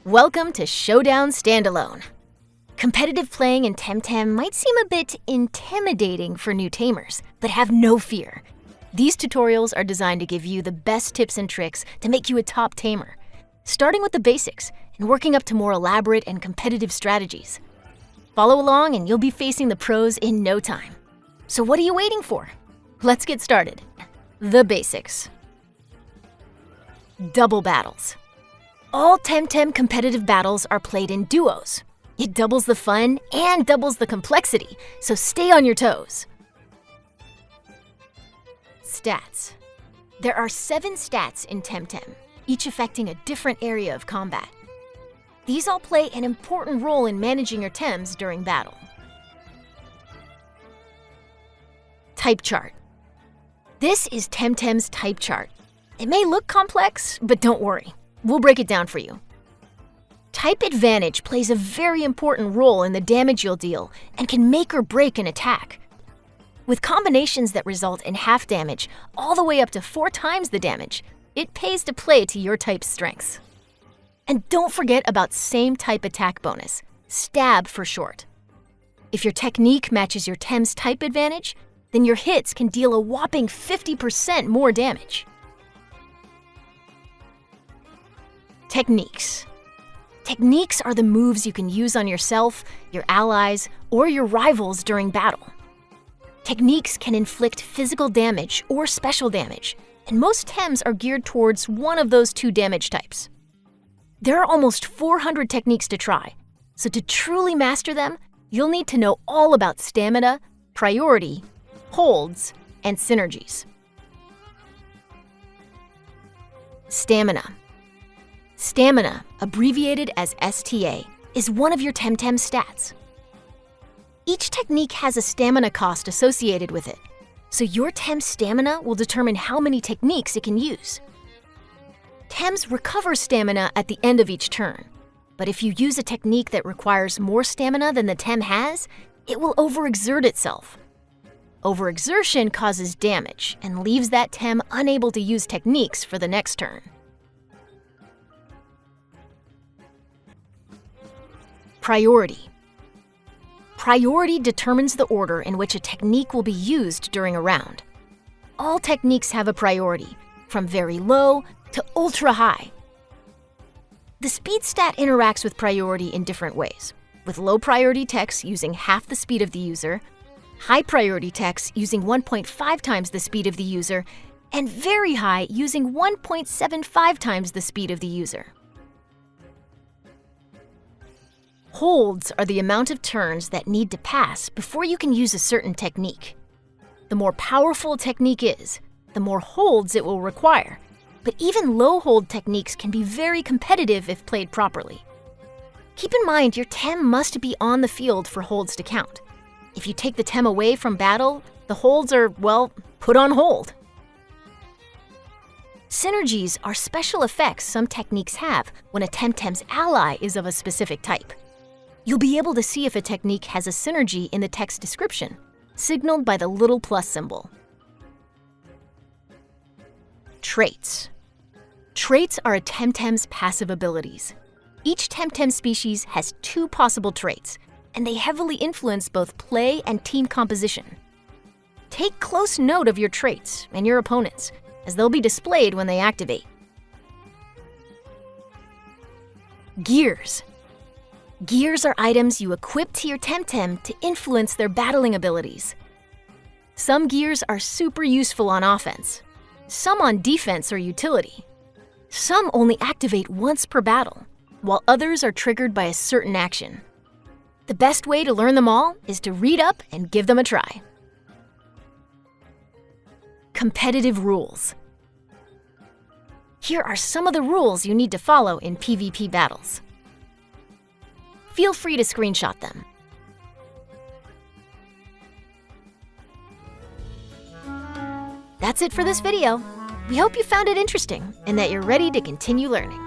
Welcome to Showdown Standalone. Competitive playing in Temtem might seem a bit intimidating for new tamers, but have no fear. These tutorials are designed to give you the best tips and tricks to make you a top tamer, starting with the basics and working up to more elaborate and competitive strategies. Follow along and you'll be facing the pros in no time. So what are you waiting for? Let's get started. The basics. Double battles. All Temtem competitive battles are played in duos. It doubles the fun and doubles the complexity, so stay on your toes. Stats. There are 7 stats in Temtem, each affecting a different area of combat. These all play an important role in managing your Tems during battle. Type chart. This is Temtem's type chart. It may look complex, but don't worry. We'll break it down for you. Type advantage plays a very important role in the damage you'll deal and can make or break an attack. With combinations that result in half damage all the way up to 4 times the damage, it pays to play to your type's strengths. And don't forget about same type attack bonus, stab for short. If your technique matches your Tem's type advantage, then your hits can deal a whopping 50% more damage. Techniques. Techniques are the moves you can use on yourself, your allies, or your rivals during battle. Techniques can inflict physical damage or special damage, and most Tems are geared towards one of those 2 damage types. There are almost 400 techniques to try, so to truly master them, you'll need to know all about stamina, priority, holds, and synergies. Stamina. Stamina, abbreviated as STA, is one of your Temtem stats. Each technique has a stamina cost associated with it, so your Tem's stamina will determine how many techniques it can use. Tems recover stamina at the end of each turn, but if you use a technique that requires more stamina than the Tem has, it will overexert itself. Overexertion causes damage and leaves that Tem unable to use techniques for the next turn. Priority. Priority determines the order in which a technique will be used during a round. All techniques have a priority, from very low to ultra high. The speed stat interacts with priority in different ways, with low priority techs using half the speed of the user, high priority techs using 1.5 times the speed of the user, and very high using 1.75 times the speed of the user. Holds are the amount of turns that need to pass before you can use a certain technique. The more powerful a technique is, the more holds it will require, but even low hold techniques can be very competitive if played properly. Keep in mind your Tem must be on the field for holds to count. If you take the Tem away from battle, the holds are, well, put on hold. Synergies are special effects some techniques have when a Temtem's ally is of a specific type. You'll be able to see if a technique has a synergy in the text description, signaled by the little plus symbol. Traits. Traits are a Temtem's passive abilities. Each Temtem species has 2 possible traits, and they heavily influence both play and team composition. Take close note of your traits and your opponents, as they'll be displayed when they activate. Gears. Gears are items you equip to your Temtem to influence their battling abilities. Some gears are super useful on offense, some on defense or utility. Some only activate once per battle, while others are triggered by a certain action. The best way to learn them all is to read up and give them a try. Competitive rules. Here are some of the rules you need to follow in PvP battles. Feel free to screenshot them. That's it for this video. We hope you found it interesting and that you're ready to continue learning.